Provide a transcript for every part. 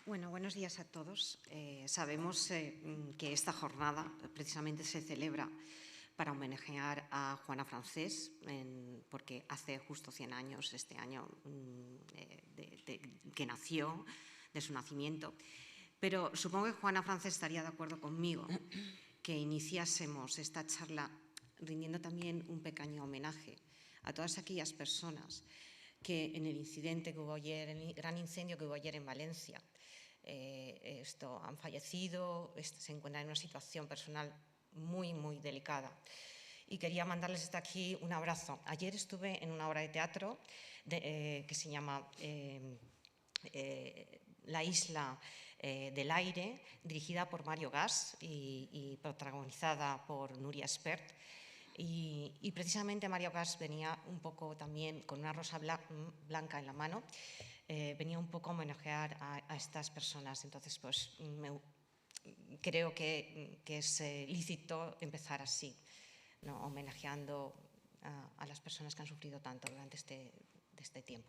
Bueno, buenos días a todos. Sabemos que esta jornada precisamente se celebra para homenajear a Juana Francés, porque hace justo 100 años, este año, que nació, de su nacimiento. Pero supongo que Juana Francés estaría de acuerdo conmigo que iniciásemos esta charla rindiendo también un pequeño homenaje a todas aquellas personas que en el incidente que hubo ayer, en el gran incendio que hubo ayer en Valencia, han fallecido, se encuentran en una situación personal muy, muy delicada. Y quería mandarles desde aquí un abrazo. Ayer estuve en una obra de teatro que se llama La isla del aire, dirigida por Mario Gas y protagonizada por Nuria Espert. Y precisamente Mario Gas venía un poco también con una rosa blanca en la mano, venía un poco a homenajear a estas personas. Entonces, pues creo que es lícito empezar así, ¿no? Homenajeando a las personas que han sufrido tanto durante este tiempo.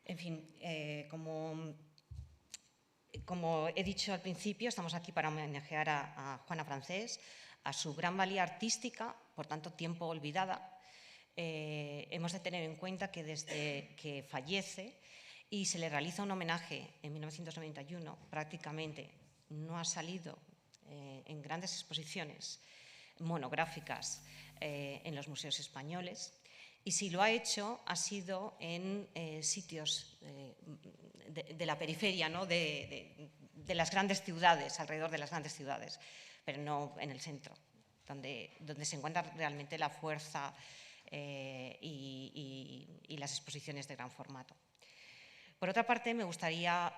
En fin, como he dicho al principio, estamos aquí para homenajear a Juana Francés, a su gran valía artística, por tanto tiempo olvidada. Hemos de tener en cuenta que desde que fallece y se le realiza un homenaje en 1991, prácticamente no ha salido en grandes exposiciones monográficas en los museos españoles. Y si lo ha hecho, ha sido en sitios de la periferia, ¿no? de las grandes ciudades, alrededor de las grandes ciudades, pero no en el centro, donde se encuentra realmente la fuerza y las exposiciones de gran formato. Por otra parte, me gustaría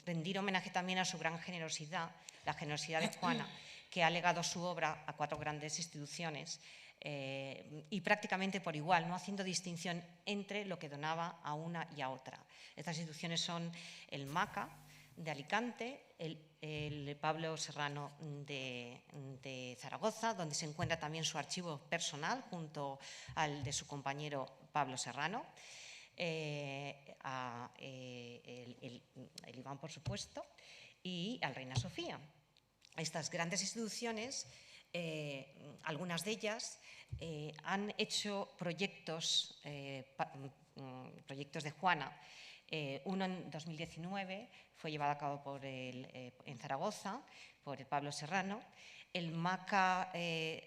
rendir homenaje también a su gran generosidad, la generosidad de Juana, que ha legado su obra a 4 grandes instituciones y prácticamente por igual, no haciendo distinción entre lo que donaba a una y a otra. Estas instituciones son el MACA de Alicante, el Pablo Serrano de Zaragoza, donde se encuentra también su archivo personal junto al de su compañero Pablo Serrano, el Iván, por supuesto, y al Reina Sofía. Estas grandes instituciones, algunas de ellas, han hecho proyectos de Juana. Uno en 2019 fue llevado a cabo en Zaragoza por el Pablo Serrano. El MACA,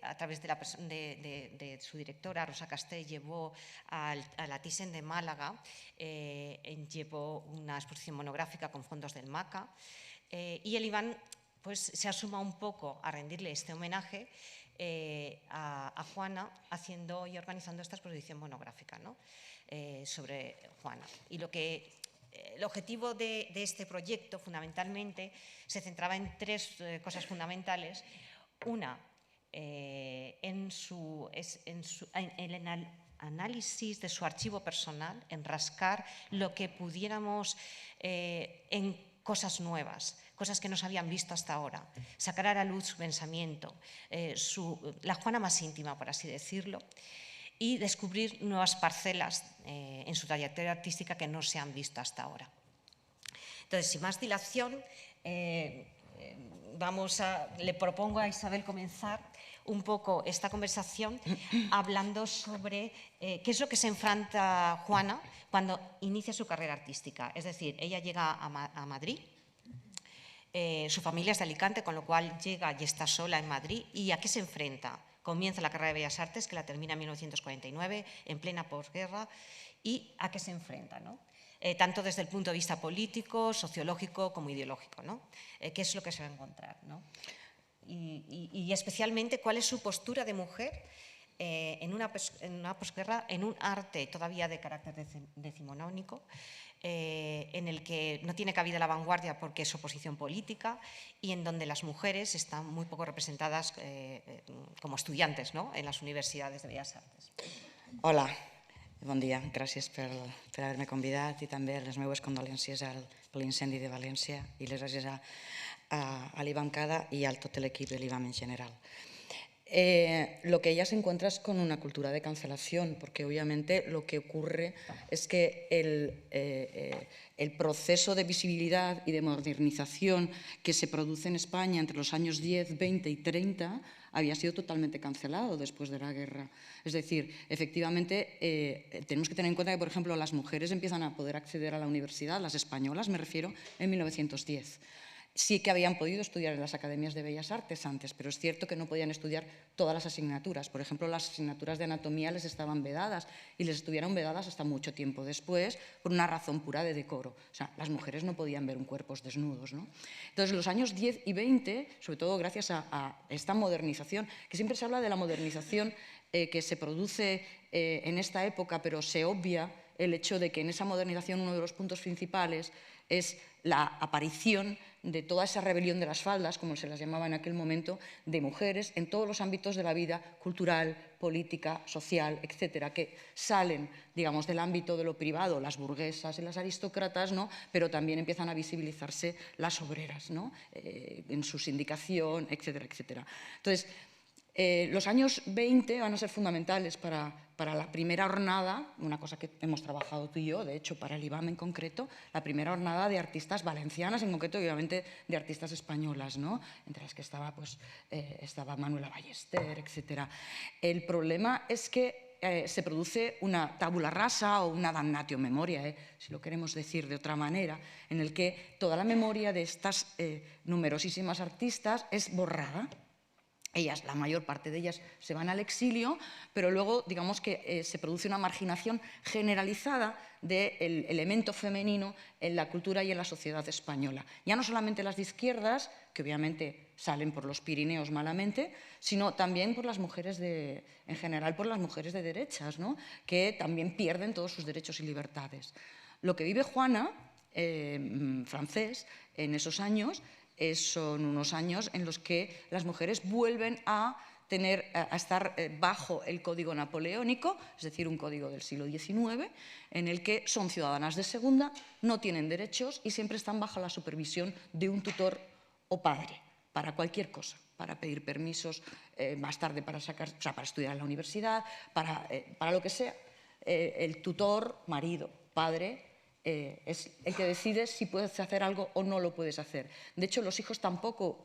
a través de su directora, Rosa Castell, llevó a la Thyssen de Málaga, llevó una exposición monográfica con fondos del MACA. Y el Iván pues, se asuma un poco a rendirle este homenaje a Juana, haciendo y organizando esta exposición monográfica, ¿no? Sobre Juana. Y el objetivo de este proyecto, fundamentalmente, se centraba en 3 cosas fundamentales. Una, en el análisis de su archivo personal, en rascar lo que pudiéramos en cosas nuevas, cosas que no se habían visto hasta ahora, sacar a la luz su pensamiento, la Juana más íntima, por así decirlo, y descubrir nuevas parcelas en su trayectoria artística que no se han visto hasta ahora. Entonces, sin más dilación, le propongo a Isabel comenzar un poco esta conversación hablando sobre qué es lo que se enfrenta Juana cuando inicia su carrera artística. Es decir, ella llega a Madrid, su familia es de Alicante, con lo cual llega y está sola en Madrid. ¿Y a qué se enfrenta? Comienza la carrera de Bellas Artes, que la termina en 1949, en plena posguerra. ¿Y a qué se enfrenta, ¿no? Tanto desde el punto de vista político, sociológico como ideológico, ¿no? ¿Qué es lo que se va a encontrar, ¿no? Y especialmente, ¿cuál es su postura de mujer en una posguerra, en un arte todavía de carácter decimonónico, en el que no tiene cabida la vanguardia porque es oposición política y en donde las mujeres están muy poco representadas como estudiantes, ¿no? En las universidades de Bellas Artes? Hola. Bon dia, gràcies per haver-me convidat i també les meves condolències per l'incendi de València i les gràcies a l'Ivan Cada i a tot l'equip de l'Ivan en general. Lo que ella se encuentra es con una cultura de cancelación, porque obviamente lo que ocurre es que el proceso de visibilidad y de modernización que se produce en España entre los años 10, 20 y 30 había sido totalmente cancelado después de la guerra. Es decir, efectivamente, tenemos que tener en cuenta que, por ejemplo, las mujeres empiezan a poder acceder a la universidad, las españolas, me refiero, en 1910. Sí que habían podido estudiar en las academias de Bellas Artes antes, pero es cierto que no podían estudiar todas las asignaturas. Por ejemplo, las asignaturas de anatomía les estaban vedadas y les estuvieron vedadas hasta mucho tiempo después por una razón pura de decoro. O sea, las mujeres no podían ver un cuerpos desnudos, ¿no? Entonces, los años 10 y 20, sobre todo gracias a esta modernización, que siempre se habla de la modernización que se produce en esta época, pero se obvia el hecho de que en esa modernización uno de los puntos principales es la aparición de toda esa rebelión de las faldas, como se las llamaba en aquel momento, de mujeres en todos los ámbitos de la vida cultural, política, social, etcétera, que salen, digamos, del ámbito de lo privado, las burguesas y las aristócratas, ¿no? Pero también empiezan a visibilizarse las obreras, ¿no? En su sindicación, etcétera, etcétera. Entonces, los años 20 van a ser fundamentales para la primera jornada, una cosa que hemos trabajado tú y yo, de hecho para el IBAM en concreto, la primera jornada de artistas valencianas, en concreto y obviamente de artistas españolas, ¿no? Entre las que estaba, pues, estaba Manuela Ballester, etc. El problema es que se produce una tabula rasa o una damnatio memoriae, si lo queremos decir de otra manera, en el que toda la memoria de estas numerosísimas artistas es borrada. Ellas, la mayor parte de ellas, se van al exilio, pero luego, digamos que se produce una marginación generalizada del elemento femenino en la cultura y en la sociedad española. Ya no solamente las de izquierdas, que obviamente salen por los Pirineos malamente, sino también por las mujeres en general por las mujeres de derechas, ¿no? Que también pierden todos sus derechos y libertades. Lo que vive Juana, francés, en esos años, son unos años en los que las mujeres vuelven a estar bajo el código napoleónico, es decir, un código del siglo XIX, en el que son ciudadanas de segunda, no tienen derechos y siempre están bajo la supervisión de un tutor o padre para cualquier cosa, para pedir permisos más tarde para estudiar en la universidad, para lo que sea. El tutor, marido, padre, es el que decide si puedes hacer algo o no lo puedes hacer. De hecho, los hijos tampoco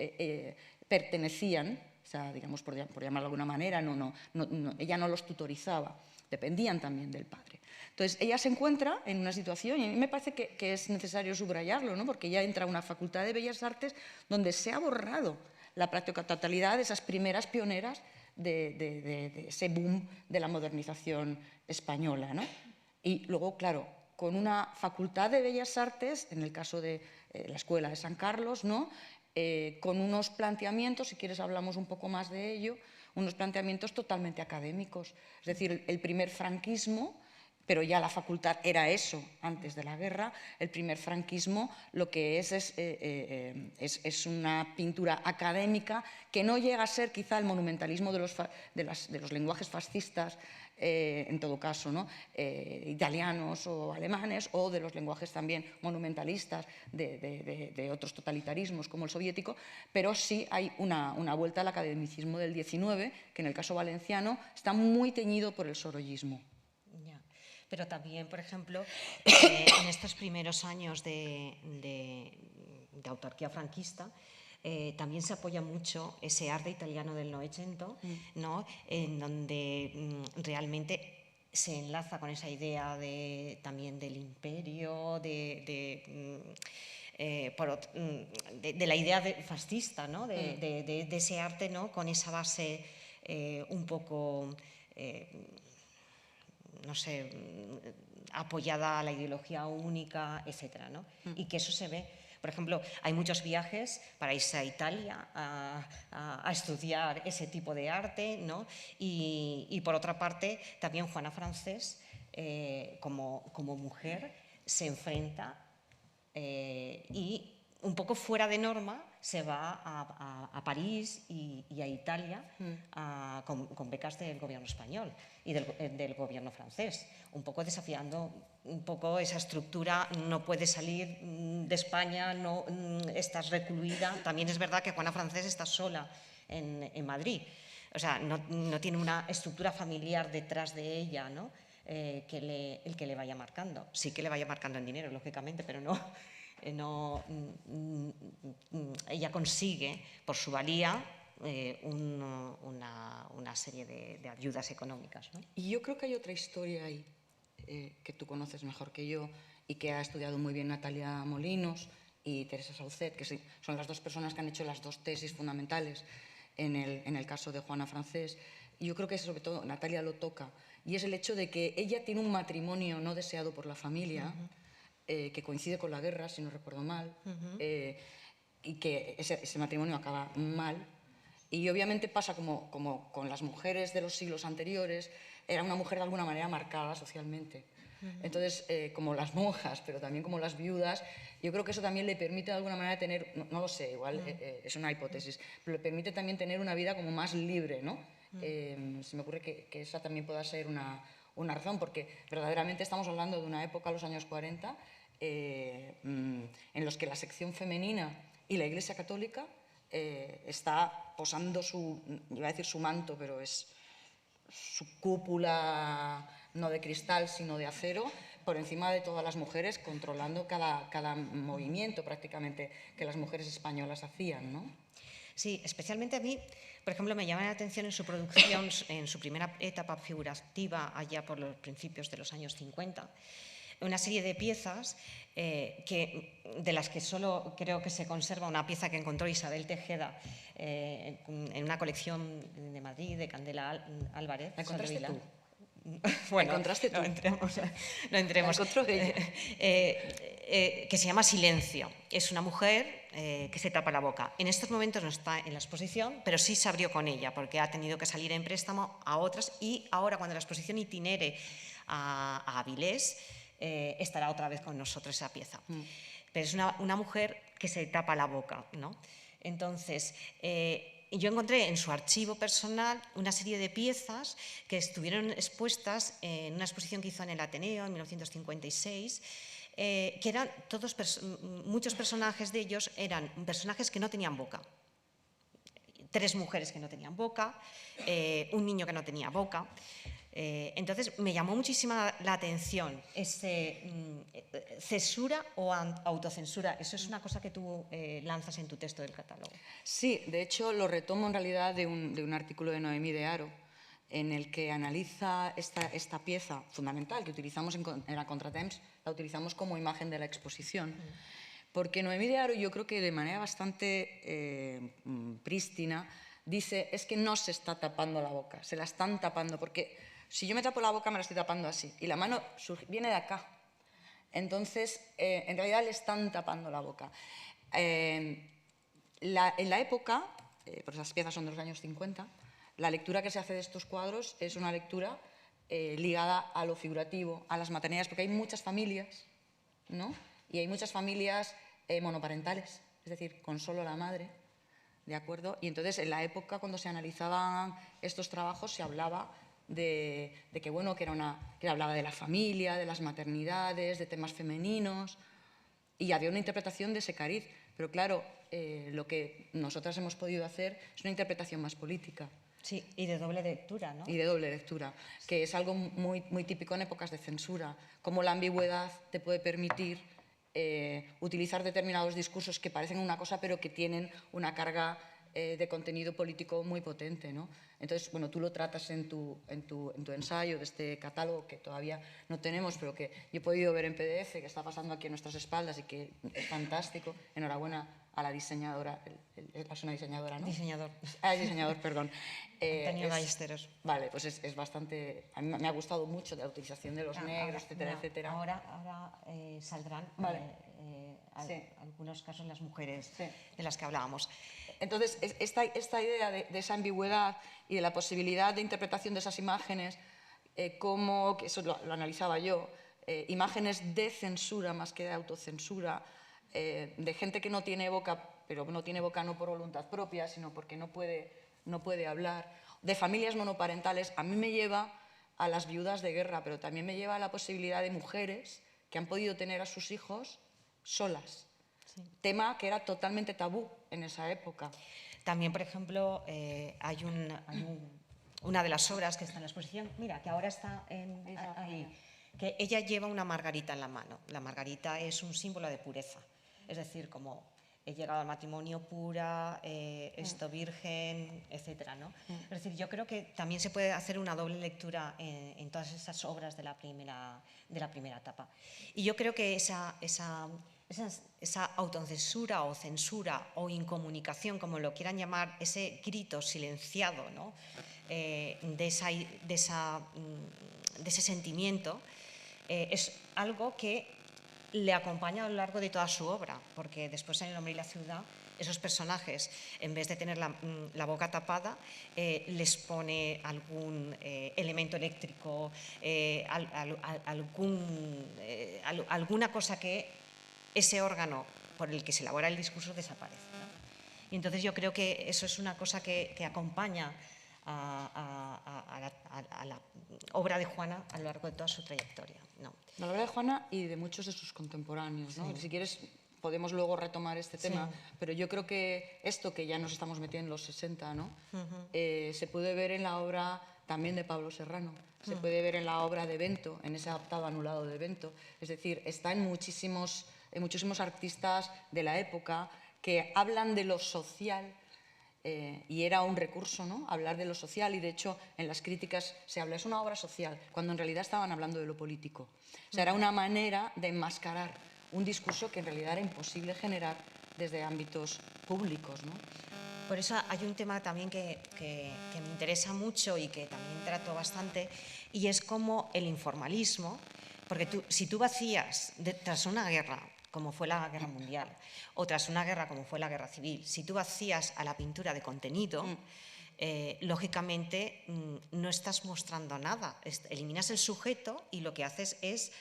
pertenecían, o sea, digamos, por llamarlo de alguna manera, ella no los tutorizaba, dependían también del padre. Entonces, ella se encuentra en una situación, y a mí me parece que es necesario subrayarlo, ¿no? Porque ella entra a una facultad de Bellas Artes donde se ha borrado la práctica totalidad de esas primeras pioneras de ese boom de la modernización española, ¿no? Y luego, claro, con una facultad de Bellas Artes, en el caso de la Escuela de San Carlos, ¿no? Con unos planteamientos, si quieres hablamos un poco más de ello, unos planteamientos totalmente académicos. Es decir, el primer franquismo, pero ya la facultad era eso antes de la guerra, el primer franquismo lo que es una pintura académica que no llega a ser quizá el monumentalismo de los lenguajes fascistas, en todo caso, ¿no? Italianos o alemanes, o de los lenguajes también monumentalistas de otros totalitarismos como el soviético, pero sí hay una vuelta al academicismo del XIX, que en el caso valenciano está muy teñido por el sorollismo. Pero también, por ejemplo, en estos primeros años de autarquía franquista, también se apoya mucho ese arte italiano del Novecento, ¿no? En donde realmente se enlaza con esa idea también del imperio, de la idea fascista, ¿no? de ese arte, ¿no? Con esa base un poco... no sé, apoyada a la ideología única, etcétera, ¿no? Y que eso se ve. Por ejemplo, hay muchos viajes para irse a Italia a estudiar ese tipo de arte, ¿no? Y por otra parte, también Juana Francés, como mujer, se enfrenta y un poco fuera de norma se va a París y a Italia con becas del gobierno español y del gobierno francés, un poco desafiando un poco esa estructura. No puedes salir de España, no estás recluida. También es verdad que Juana Francés está sola en Madrid. o sea, no tiene una estructura familiar detrás de ella, ¿no? El que le vaya marcando. Sí que le vaya marcando en dinero, lógicamente, pero ella consigue, por su valía, una serie de ayudas económicas, ¿no? Y yo creo que hay otra historia ahí, que tú conoces mejor que yo y que ha estudiado muy bien Natalia Molinos y Teresa Saucet, que son las dos personas que han hecho las dos tesis fundamentales en el caso de Juana Francés. Y yo creo que sobre todo Natalia lo toca, y es el hecho de que ella tiene un matrimonio no deseado por la familia, que coincide con la guerra, si no recuerdo mal, y que ese matrimonio acaba mal. Y obviamente pasa como con las mujeres de los siglos anteriores, era una mujer de alguna manera marcada socialmente. Entonces, como las monjas, pero también como las viudas, yo creo que eso también le permite de alguna manera tener, no lo sé, igual es una hipótesis, pero le permite también tener una vida como más libre, ¿no? Se me ocurre que esa también pueda ser una razón, porque verdaderamente estamos hablando de una época, los años 40, en los que la sección femenina y la Iglesia Católica está posando iba a decir su manto, pero es su cúpula no de cristal, sino de acero, por encima de todas las mujeres, controlando cada movimiento prácticamente que las mujeres españolas hacían, ¿no? Sí, especialmente a mí, por ejemplo, me llama la atención en su producción, en su primera etapa figurativa, allá por los principios de los años 50, una serie de piezas de las que solo creo que se conserva una pieza que encontró Isabel Tejeda en una colección de Madrid, de Candela Álvarez. ¿La encontraste tú? Bueno, ¿La encontraste tú? no entremos. La encontró ella. Que se llama Silencio. Es una mujer que se tapa la boca. En estos momentos no está en la exposición, pero sí se abrió con ella, porque ha tenido que salir en préstamo a otras, y ahora, cuando la exposición itinere a Avilés, estará otra vez con nosotros esa pieza. Pero es una mujer que se tapa la boca, ¿no? Entonces, yo encontré en su archivo personal una serie de piezas que estuvieron expuestas en una exposición que hizo en el Ateneo en 1956, que eran muchos personajes de ellos eran personajes que no tenían boca. 3 mujeres que no tenían boca, un niño que no tenía boca. Entonces me llamó muchísima la atención censura o autocensura. Eso es una cosa que tú lanzas en tu texto del catálogo. Sí, de hecho lo retomo en realidad de un artículo de Noemí de Haro, en el que analiza esta pieza fundamental que utilizamos en la Contratemps, la utilizamos como imagen de la exposición. Porque Noemí de Haro, yo creo que de manera bastante prístina, dice, es que no se está tapando la boca, se la están tapando, porque si yo me tapo la boca me la estoy tapando así, y la mano viene de acá. Entonces, en realidad le están tapando la boca. En la época, porque esas piezas son de los años 50, la lectura que se hace de estos cuadros es una lectura ligada a lo figurativo, a las maternidades, porque hay muchas familias, ¿no? Y hay muchas familias monoparentales, es decir, con solo la madre, ¿de acuerdo? Y entonces, en la época, cuando se analizaban estos trabajos, se hablaba de que, bueno, que hablaba de la familia, de las maternidades, de temas femeninos, y había una interpretación de ese cariz. Pero claro, lo que nosotras hemos podido hacer es una interpretación más política. Sí, y de doble lectura, ¿no? Y de doble lectura, que es algo muy, muy típico en épocas de censura, cómo la ambigüedad te puede permitir utilizar determinados discursos que parecen una cosa pero que tienen una carga de contenido político muy potente, ¿no? Entonces, bueno, tú lo tratas en tu ensayo de este catálogo que todavía no tenemos, pero que yo he podido ver en PDF, que está pasando aquí a nuestras espaldas y que es fantástico. Enhorabuena a la diseñadora. Es una diseñadora, ¿no? Diseñador. Diseñador, perdón. Antonio Ballesteros. Vale, pues es bastante... A mí me ha gustado mucho la utilización de los negros, etcétera, etcétera. Ahora saldrán algunos casos las mujeres de las que hablábamos. Entonces, esta idea de esa ambigüedad y de la posibilidad de interpretación de esas imágenes, como, que eso lo analizaba yo, imágenes de censura más que de autocensura, de gente que no tiene boca, pero no tiene boca no por voluntad propia, sino porque no puede hablar, de familias monoparentales, a mí me lleva a las viudas de guerra, pero también me lleva a la posibilidad de mujeres que han podido tener a sus hijos solas. Sí. Tema que era totalmente tabú en esa época. También, por ejemplo, hay una de las obras que está en la exposición, mira, que ahora está ahí, que ella lleva una margarita en la mano. La margarita es un símbolo de pureza, es decir, como he llegado al matrimonio pura, esto virgen, etcétera, ¿no? Es decir, yo creo que también se puede hacer una doble lectura en todas esas obras de la primera etapa. Y yo creo que esa autocensura o censura o incomunicación, como lo quieran llamar, ese grito silenciado, ¿no? de ese sentimiento, es algo que le acompaña a lo largo de toda su obra, porque después en El hombre y la ciudad, esos personajes, en vez de tener la boca tapada, les pone algún elemento eléctrico, alguna cosa que ese órgano por el que se elabora el discurso desaparece, ¿no? Y entonces yo creo que eso es una cosa que acompaña a la obra de Juana a lo largo de toda su trayectoria, ¿no? La obra de Juana y de muchos de sus contemporáneos, ¿no? Sí. Si quieres, podemos luego retomar este tema, Sí. pero yo creo que esto que ya nos estamos metiendo en los 60, ¿no? Se puede ver en la obra también de Pablo Serrano, se puede ver en la obra de Bento, en ese adaptado anulado de Bento. Es decir, está en muchísimos artistas de la época que hablan de lo social. Y era un recurso, ¿no? Hablar de lo social, y de hecho en las críticas se habla, es una obra social, cuando en realidad estaban hablando de lo político. O sea, era una manera de enmascarar un discurso que en realidad era imposible generar desde ámbitos públicos, ¿no? Por eso hay un tema también que me interesa mucho y que también trato bastante, y es como el informalismo, porque si tú vacías tras una guerra, como fue la Guerra Mundial, o tras una guerra como fue la Guerra Civil, si tú vacías a la pintura de contenido, lógicamente no estás mostrando nada. Eliminas el sujeto y lo que haces es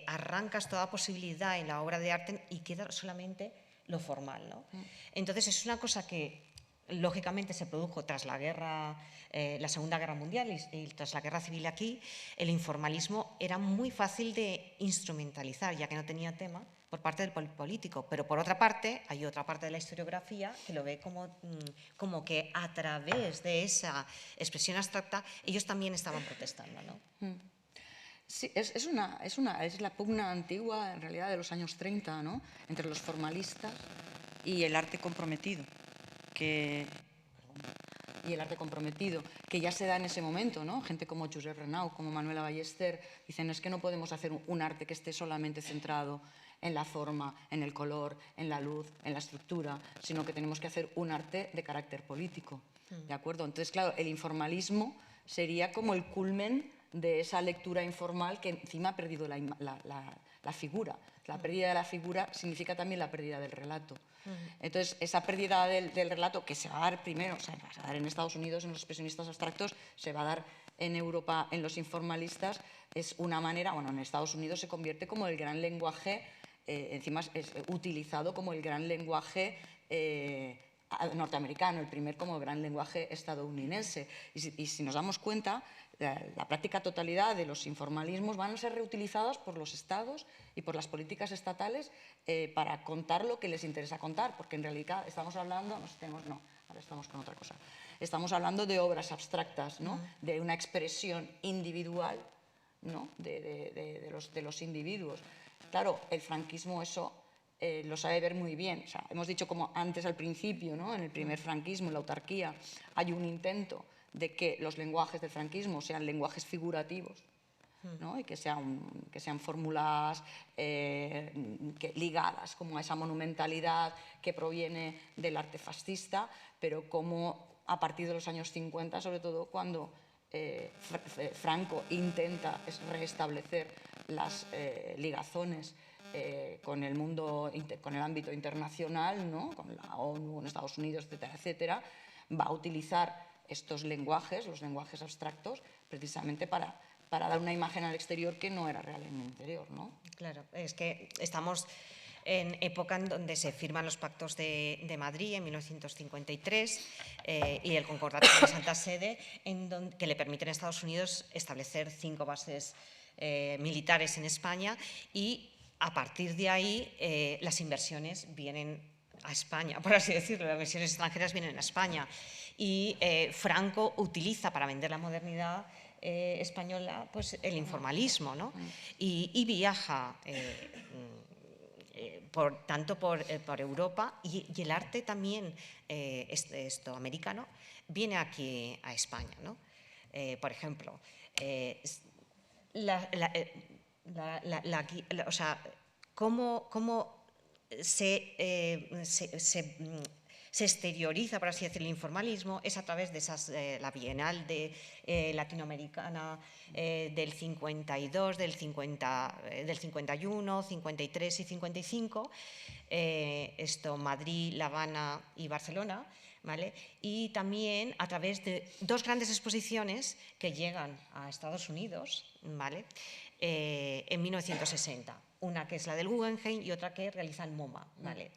arrancas toda posibilidad en la obra de arte y queda solamente lo formal, ¿no? Entonces es una cosa que lógicamente se produjo tras la guerra, la Segunda Guerra Mundial y tras la Guerra Civil aquí. El informalismo era muy fácil de instrumentalizar, ya que no tenía tema por parte del político, pero por otra parte hay otra parte de la historiografía que lo ve como que a través de esa expresión abstracta ellos también estaban protestando, ¿no? Sí, es la pugna antigua, en realidad, de los años 30, ¿no? Entre los formalistas y el arte comprometido, que ya se da en ese momento, ¿no? Gente como Josep Renau, como Manuela Ballester, dicen, es que no podemos hacer un arte que esté solamente centrado en la forma, en el color, en la luz, en la estructura, sino que tenemos que hacer un arte de carácter político, ¿de acuerdo? Entonces, claro, el informalismo sería como el culmen de esa lectura informal que encima ha perdido la figura. La pérdida de la figura significa también la pérdida del relato. Entonces, esa pérdida del relato, que se va a dar primero, se va a dar en Estados Unidos, en los expresionistas abstractos, se va a dar en Europa, en los informalistas, es una manera, bueno, en Estados Unidos se convierte como el gran lenguaje, encima es utilizado como el gran lenguaje norteamericano, el primer como gran lenguaje estadounidense. Y si nos damos cuenta, la práctica totalidad de los informalismos van a ser reutilizados por los estados y por las políticas estatales para contar lo que les interesa contar, porque en realidad estamos hablando, ahora estamos con otra cosa, estamos hablando de obras abstractas, ¿no? De una expresión individual, ¿no? de los individuos. Claro, el franquismo eso lo sabe ver muy bien. O sea, hemos dicho como antes al principio, ¿no? En el primer franquismo, en la autarquía, hay un intento de que los lenguajes del franquismo sean lenguajes figurativos, ¿no? Y que sean fórmulas ligadas como a esa monumentalidad que proviene del arte fascista, pero como a partir de los años 50, sobre todo cuando Franco intenta restablecer las ligazones con el mundo, con el ámbito internacional, ¿no? Con la ONU, con Estados Unidos, etcétera, etcétera, va a utilizar estos lenguajes, los lenguajes abstractos, precisamente para dar una imagen al exterior que no era real en el interior, ¿no? Claro, es que estamos en época en donde se firman los pactos de Madrid en 1953 y el concordato de la Santa Sede, que le permiten a Estados Unidos establecer 5 bases militares en España, y a partir de ahí las inversiones vienen a España, por así decirlo, las versiones extranjeras vienen a España. Y Franco utiliza para vender la modernidad española pues, el informalismo, ¿no? Y viaja tanto por Europa y el arte también americano viene aquí a España, ¿no? Por ejemplo, o sea, cómo se exterioriza, por así decirlo, el informalismo es a través de la Bienal latinoamericana del 52, del 51, 53 y 55, Madrid, La Habana y Barcelona, ¿vale? Y también a través de dos grandes exposiciones que llegan a Estados Unidos, ¿vale? En 1960, una que es la del Guggenheim y otra que realiza el MoMA, ¿vale?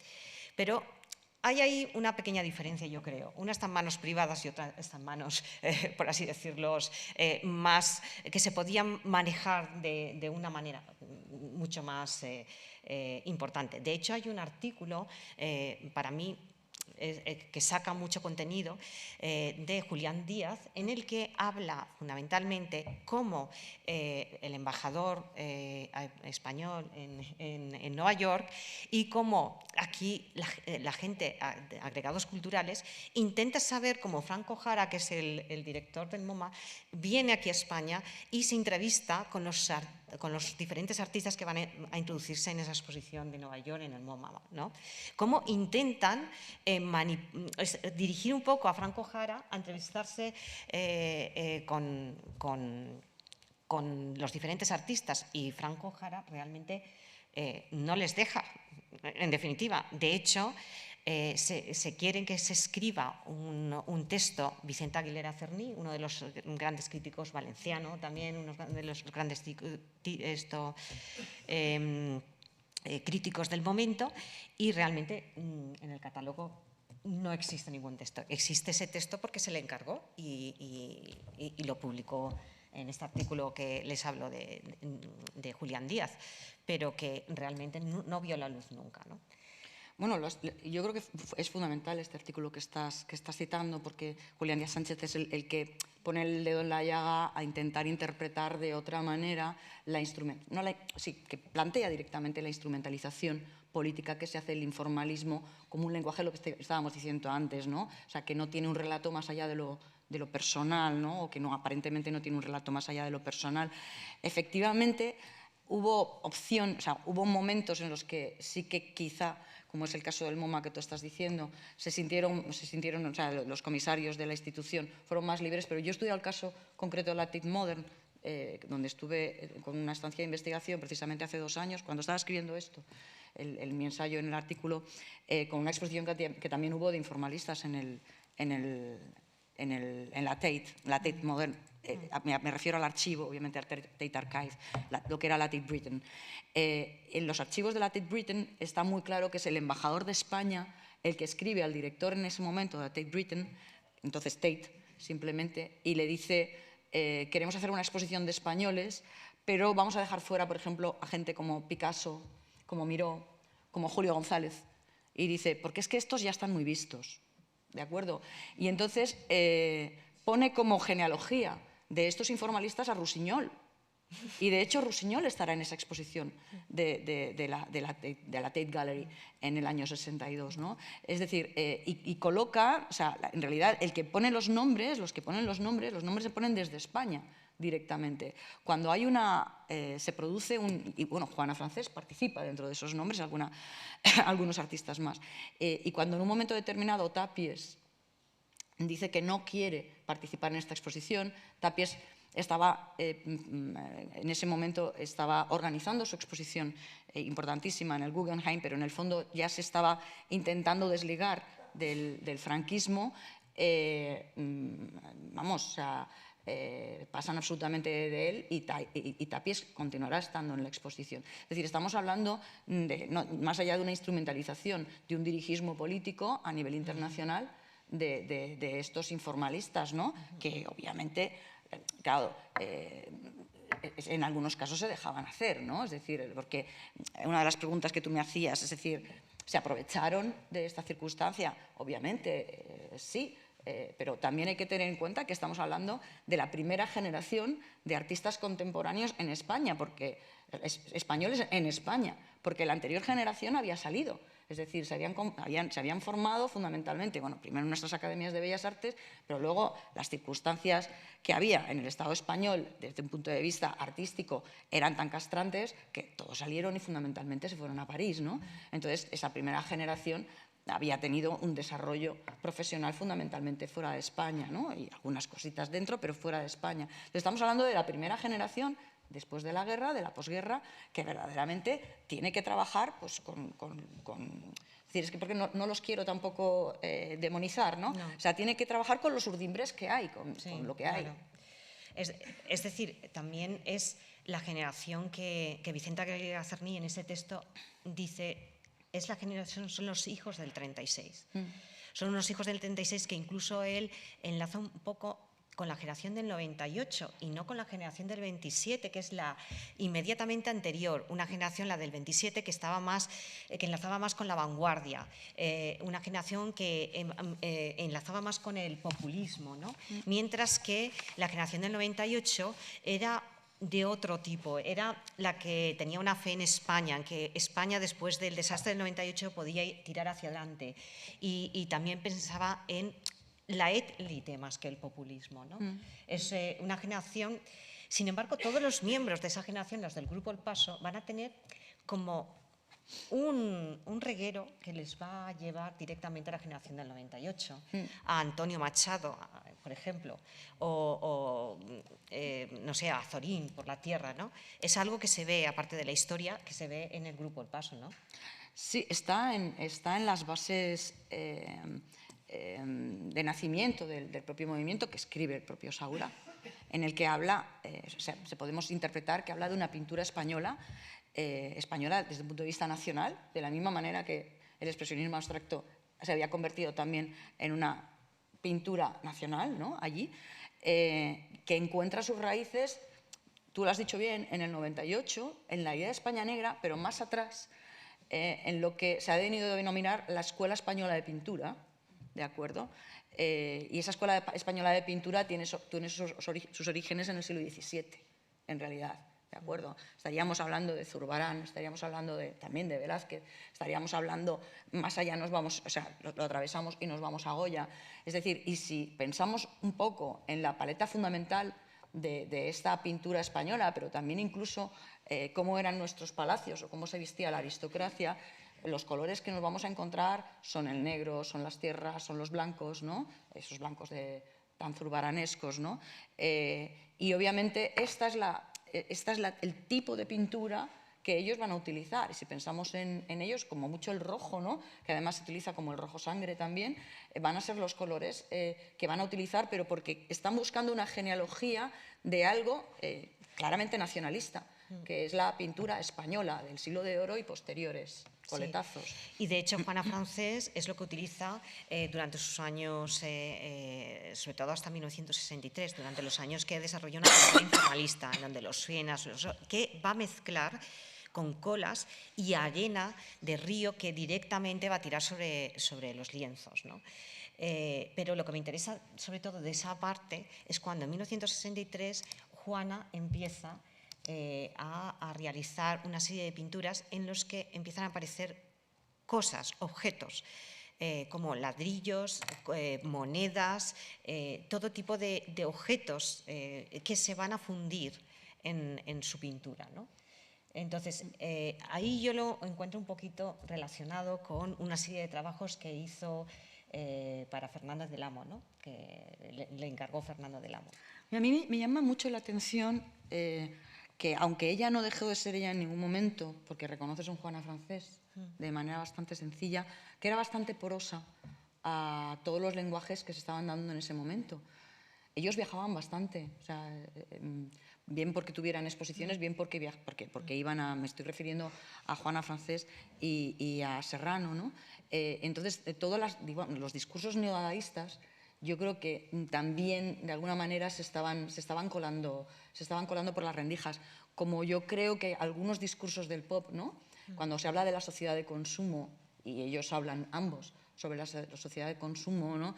Pero hay ahí una pequeña diferencia, yo creo. Una está en manos privadas y otra está en manos, por así decirlo, más que se podían manejar de una manera mucho más importante. De hecho, hay un artículo, para mí, que saca mucho contenido, de Julián Díaz, en el que habla fundamentalmente cómo el embajador español en Nueva York y cómo aquí la gente de agregados culturales intenta saber cómo Franco Jara, que es el director del MoMA, viene aquí a España y se entrevista con los diferentes artistas que van a introducirse en esa exposición de Nueva York en el MoMA, ¿no? Cómo intentan dirigir un poco a Franco Jara a entrevistarse con los diferentes artistas, y Franco Jara realmente no les deja, en definitiva. De hecho, se quieren que se escriba un texto, Vicente Aguilera Cerní, uno de los grandes críticos valenciano, también uno de los grandes críticos del momento, y realmente en el catálogo no existe ningún texto. Existe ese texto porque se le encargó y lo publicó en este artículo que les hablo de Julián Díaz, pero que realmente no vio la luz nunca, ¿no? Bueno, yo creo que es fundamental este artículo que estás citando, porque Julián Díaz Sánchez es el que pone el dedo en la llaga a intentar interpretar de otra manera que plantea directamente la instrumentalización política que se hace el informalismo como un lenguaje, lo que estábamos diciendo antes, ¿no? O sea, que no tiene un relato más allá de lo personal, ¿no? O que aparentemente no tiene un relato más allá de lo personal. Efectivamente, hubo momentos en los que sí que quizá, como es el caso del MoMA que tú estás diciendo, se sintieron, o sea, los comisarios de la institución fueron más libres, pero yo he estudiado el caso concreto de la Tate Modern, donde estuve con una estancia de investigación precisamente hace 2 años, cuando estaba escribiendo esto, mi ensayo en el artículo, con una exposición que también hubo de informalistas en la Tate Modern. Me refiero al archivo, obviamente al Tate Archive, lo que era la Tate Britain. En los archivos de la Tate Britain está muy claro que es el embajador de España el que escribe al director en ese momento de la Tate Britain, entonces Tate simplemente, y le dice, queremos hacer una exposición de españoles, pero vamos a dejar fuera, por ejemplo, a gente como Picasso, como Miró, como Julio González. Y dice, porque es que estos ya están muy vistos, ¿de acuerdo? Y entonces pone como genealogía de estos informalistas a Rusiñol. Y de hecho Rusiñol estará en esa exposición de la Tate Gallery en el año 62, ¿no? Es decir, y coloca, o sea, en realidad los que ponen los nombres se ponen desde España directamente. Cuando hay se produce y bueno, Juana Francés participa dentro de esos nombres, algunos artistas más. Y cuando en un momento determinado Tapies dice que no quiere participar en esta exposición, Tapies en ese momento estaba organizando su exposición importantísima en el Guggenheim, pero en el fondo ya se estaba intentando desligar del franquismo. Pasan absolutamente de él y Tapies continuará estando en la exposición. Es decir, estamos hablando, más allá de una instrumentalización de un dirigismo político a nivel internacional de estos informalistas, ¿no? Que obviamente, claro, en algunos casos se dejaban hacer, ¿no? Es decir, porque una de las preguntas que tú me hacías, es decir, ¿Se aprovecharon de esta circunstancia? Obviamente, sí. Pero también hay que tener en cuenta que estamos hablando de la primera generación de artistas contemporáneos en España, españoles en España, porque la anterior generación había salido. Es decir, se habían formado fundamentalmente, bueno, primero en nuestras academias de bellas artes, pero luego las circunstancias que había en el Estado español desde un punto de vista artístico eran tan castrantes que todos salieron y fundamentalmente se fueron a París, ¿no? Entonces, esa primera generación había tenido un desarrollo profesional fundamentalmente fuera de España, ¿no? Y algunas cositas dentro, pero fuera de España. Entonces, estamos hablando de la primera generación, después de la guerra, de la posguerra, que verdaderamente tiene que trabajar pues, es decir, es que porque no los quiero tampoco demonizar, ¿no? No. O sea, tiene que trabajar con los urdimbres que hay, con lo que hay. Es decir, también es la generación que Vicenta Garriga Cerny en ese texto dice, es la generación, son los hijos del 36. Son unos hijos del 36 que incluso él enlaza un poco con la generación del 98 y no con la generación del 27, que es la inmediatamente anterior, una generación, la del 27, que enlazaba más con la vanguardia, una generación que enlazaba más con el populismo, ¿no? Mientras que la generación del 98 era de otro tipo, era la que tenía una fe en España, en que España después del desastre del 98 podía tirar hacia adelante y también pensaba en la élite más que el populismo, ¿no? Es una generación, sin embargo, todos los miembros de esa generación, los del Grupo El Paso, van a tener como un reguero que les va a llevar directamente a la generación del 98, a Antonio Machado, por ejemplo, o no sé, a Azorín por la tierra, ¿no? Es algo que se ve, aparte de la historia, que se ve en el Grupo El Paso, ¿no? Sí, está en las bases de nacimiento del propio movimiento que escribe el propio Saura, en el que habla, se podemos interpretar que habla de una pintura española, española desde el punto de vista nacional, de la misma manera que el expresionismo abstracto se había convertido también en una pintura nacional, ¿no? Allí, que encuentra sus raíces, tú lo has dicho bien, en el 98, en la idea de España negra, pero más atrás, en lo que se ha venido a denominar la Escuela Española de Pintura, ¿de acuerdo? Y esa Escuela Española de Pintura tiene sus orígenes en el siglo XVII, en realidad, ¿de acuerdo? Estaríamos hablando de Zurbarán, estaríamos hablando también de Velázquez, estaríamos hablando, más allá nos vamos, o sea, lo atravesamos y nos vamos a Goya. Es decir, y si pensamos un poco en la paleta fundamental de esta pintura española, pero también incluso cómo eran nuestros palacios o cómo se vestía la aristocracia, los colores que nos vamos a encontrar son el negro, son las tierras, son los blancos, ¿no? Esos blancos tan zurbaranescos, ¿no? Y obviamente esta es el tipo de pintura que ellos van a utilizar. Y si pensamos en ellos, como mucho el rojo, ¿no? Que además se utiliza como el rojo sangre también, van a ser los colores que van a utilizar, pero porque están buscando una genealogía de algo claramente nacionalista, que es la pintura española del siglo de oro y posteriores. Coletazos. Sí. Y de hecho Juana Francés es lo que utiliza durante sus años, sobre todo hasta 1963, durante los años que desarrolló una pintura informalista, en donde los sienas, que va a mezclar con colas y arena de río que directamente va a tirar sobre los lienzos, ¿no? Pero lo que me interesa sobre todo de esa parte es cuando en 1963 Juana empieza a realizar una serie de pinturas en los que empiezan a aparecer cosas, objetos, como ladrillos, monedas, todo tipo de objetos que se van a fundir en su pintura, ¿no? Entonces, ahí yo lo encuentro un poquito relacionado con una serie de trabajos que hizo para Fernández del Amo, ¿no? Que le encargó Fernando del Amo. A mí me llama mucho la atención que, aunque ella no dejó de ser ella en ningún momento, porque reconoces a un Juana Francés de manera bastante sencilla, que era bastante porosa a todos los lenguajes que se estaban dando en ese momento. Ellos viajaban bastante, o sea, bien porque tuvieran exposiciones, bien porque iban a, me estoy refiriendo a Juana Francés y a Serrano, ¿no? Entonces, todos los discursos neodadaístas, yo creo que también de alguna manera se estaban colando por las rendijas, como yo creo que algunos discursos del pop, ¿no? Cuando se habla de la sociedad de consumo y ellos hablan ambos sobre la sociedad de consumo, ¿no?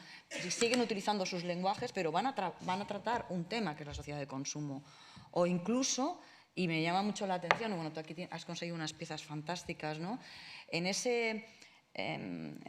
Siguen utilizando sus lenguajes, pero van a tratar un tema que es la sociedad de consumo. O incluso, y me llama mucho la atención, bueno, tú aquí has conseguido unas piezas fantásticas, ¿no? En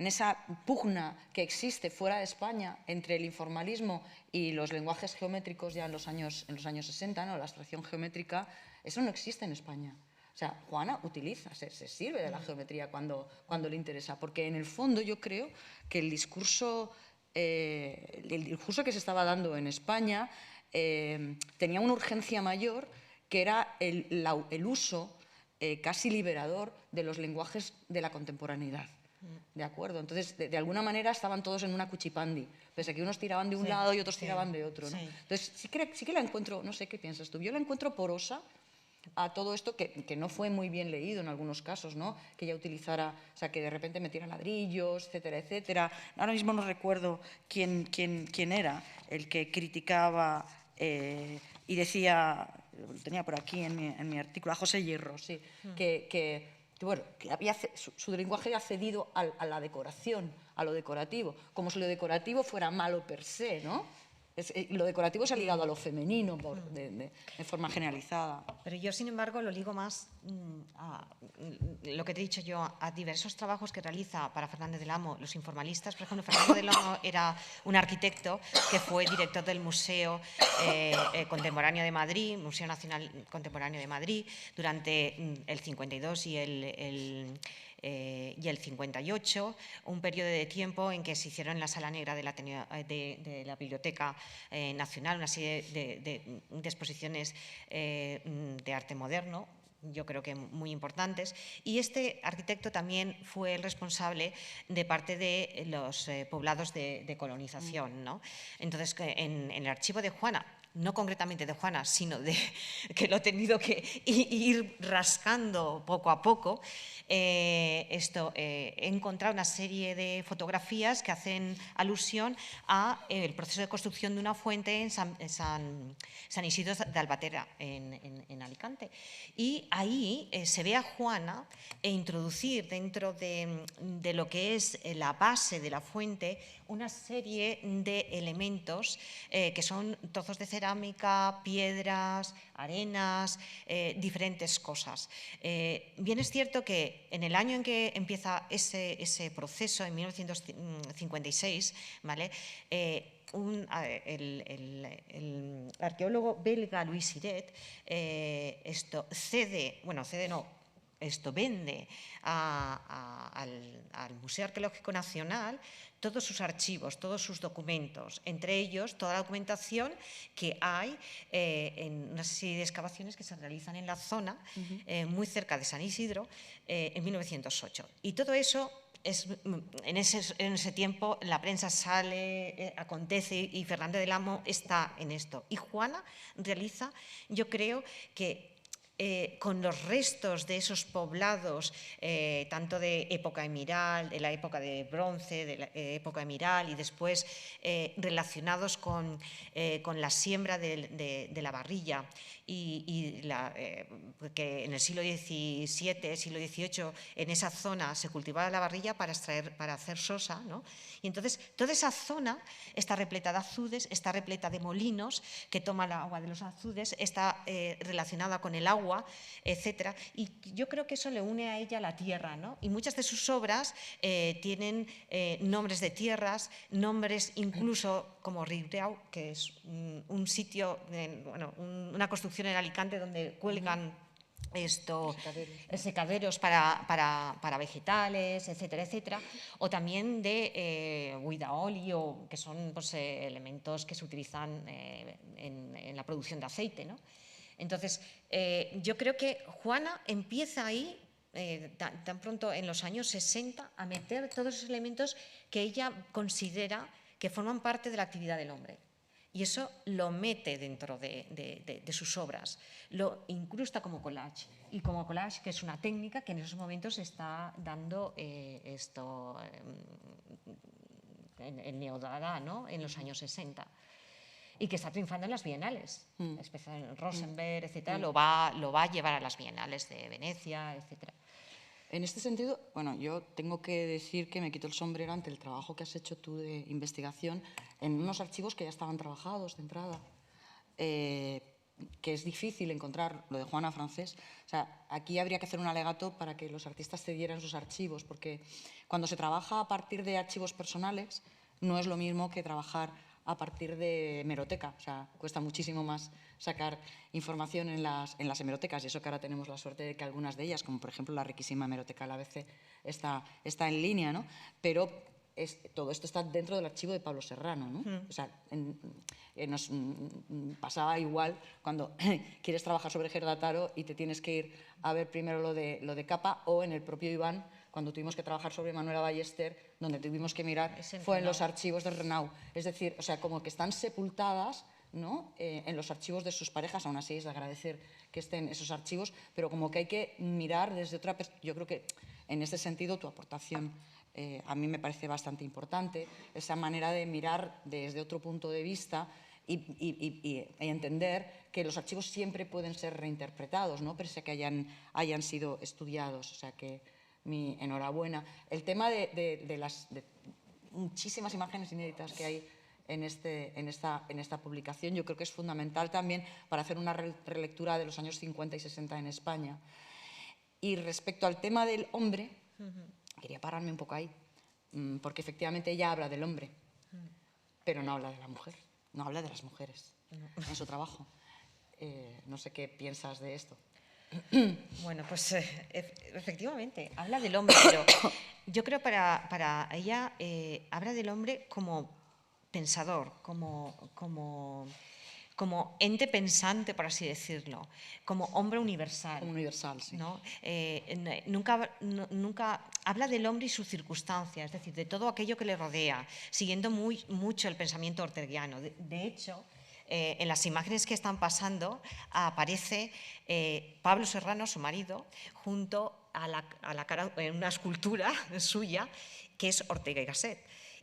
esa pugna que existe fuera de España entre el informalismo y los lenguajes geométricos ya en los años 60, ¿no? La abstracción geométrica, eso no existe en España. O sea, Juana utiliza, se sirve de la geometría cuando le interesa, porque en el fondo yo creo que el discurso que se estaba dando en España tenía una urgencia mayor, que era el uso casi liberador de los lenguajes de la contemporaneidad. ¿De acuerdo? Entonces, de alguna manera estaban todos en una cuchipandi, pese a que unos tiraban de un lado y otros tiraban de otro, ¿no? Entonces, sí que la encuentro, no sé qué piensas tú, yo la encuentro porosa a todo esto, que no fue muy bien leído en algunos casos, ¿no? Que ella utilizara, o sea, que de repente metiera ladrillos, etcétera, etcétera. Ahora mismo no recuerdo quién era el que criticaba y decía, lo tenía por aquí en mi artículo, a José Hierro, sí, que su lenguaje ha cedido a la decoración, a lo decorativo, como si lo decorativo fuera malo per se, ¿no? Lo decorativo se ha ligado a lo femenino de forma generalizada. Pero yo, sin embargo, lo ligo más a lo que te he dicho yo, a diversos trabajos que realiza para Fernández del Amo los informalistas. Por ejemplo, Fernández del Amo era un arquitecto que fue director del Museo Contemporáneo de Madrid, Museo Nacional Contemporáneo de Madrid, durante el 52 y el 58, un periodo de tiempo en que se hicieron en la Sala Negra de la Biblioteca Nacional una serie de exposiciones de arte moderno, yo creo que muy importantes, y este arquitecto también fue el responsable de parte de los poblados de colonización, ¿no? Entonces, en el archivo de Juana, no concretamente de Juana, sino que lo he tenido que ir rascando poco a poco, he encontrado una serie de fotografías que hacen alusión al proceso de construcción de una fuente en San Isidro de Albatera, en Alicante. Y ahí se ve a Juana introducir dentro de lo que es la base de la fuente una serie de elementos que son trozos de cerámica, piedras, arenas, diferentes cosas. Bien es cierto que en el año en que empieza ese proceso, en 1956, ¿vale? El arqueólogo belga Louis Siret vende al Museo Arqueológico Nacional todos sus archivos, todos sus documentos, entre ellos toda la documentación que hay en una serie de excavaciones que se realizan en la zona, muy cerca de San Isidro, en 1908. Y todo eso, en ese tiempo la prensa sale, acontece, y Fernández del Amo está en esto. Y Juana realiza, yo creo que con los restos de esos poblados, tanto de época emiral, de la época de bronce, de la época emiral, y después relacionados con la siembra de la barrilla, que en el siglo XVII, siglo XVIII, en esa zona se cultivaba la barrilla para hacer sosa, ¿no? Y entonces toda esa zona está repleta de azudes, está repleta de molinos que toman el agua de los azudes, está relacionada con el agua, etcétera. Y yo creo que eso le une a ella la tierra, ¿no? Y muchas de sus obras tienen nombres de tierras, nombres incluso como Riudeau, que es un sitio, una construcción en Alicante donde cuelgan secaderos para vegetales, etcétera, etcétera, o también de huidaoli, que son pues, elementos que se utilizan en la producción de aceite, ¿no? Entonces, yo creo que Juana empieza ahí, tan pronto en los años 60, a meter todos esos elementos que ella considera que forman parte de la actividad del hombre. Y eso lo mete dentro de sus obras, lo incrusta como collage. Y como collage, que es una técnica que en esos momentos está dando el Neodada, ¿no? En los años 60. Y que está triunfando en las bienales, especialmente Rosenberg, etcétera, lo va a llevar a las bienales de Venecia, etcétera. En este sentido, bueno, yo tengo que decir que me quito el sombrero ante el trabajo que has hecho tú de investigación en unos archivos que ya estaban trabajados de entrada, que es difícil encontrar lo de Juana Francés. O sea, aquí habría que hacer un alegato para que los artistas cedieran sus archivos, porque cuando se trabaja a partir de archivos personales no es lo mismo que trabajar a partir de hemeroteca. O sea, cuesta muchísimo más sacar información en las hemerotecas, y eso que ahora tenemos la suerte de que algunas de ellas, como por ejemplo la riquísima hemeroteca de la ABC, está en línea, ¿no? Pero todo esto está dentro del archivo de Pablo Serrano, ¿no? O sea, nos pasaba igual cuando quieres trabajar sobre Gerda Taro y te tienes que ir a ver primero lo de Capa, o en el propio Iván, cuando tuvimos que trabajar sobre Manuela Ballester, donde tuvimos que mirar, fue en los archivos de Renau. Es decir, o sea, como que están sepultadas, ¿no? En los archivos de sus parejas. Aún así es de agradecer que estén esos archivos, pero como que hay que mirar desde otra perspectiva. Yo creo que en este sentido tu aportación a mí me parece bastante importante, esa manera de mirar desde otro punto de vista y entender que los archivos siempre pueden ser reinterpretados, ¿no? Pese a que hayan sido estudiados. O sea que mi enhorabuena. El tema de las muchísimas imágenes inéditas que hay en esta publicación, yo creo que es fundamental también para hacer una relectura de los años 50 y 60 en España. Y respecto al tema del hombre, quería pararme un poco ahí, porque efectivamente ella habla del hombre, pero no habla de la mujer, no habla de las mujeres en su trabajo. No sé qué piensas de esto. Bueno, pues efectivamente, habla del hombre, pero yo creo para ella habla del hombre como pensador, como ente pensante, por así decirlo, como hombre universal. Como universal, sí. ¿No? Nunca habla del hombre y su circunstancia, es decir, de todo aquello que le rodea, siguiendo mucho el pensamiento orteguiano. De hecho, en las imágenes que están pasando aparece Pablo Serrano, su marido, junto a la cara, en una escultura suya que es Ortega y Gasset.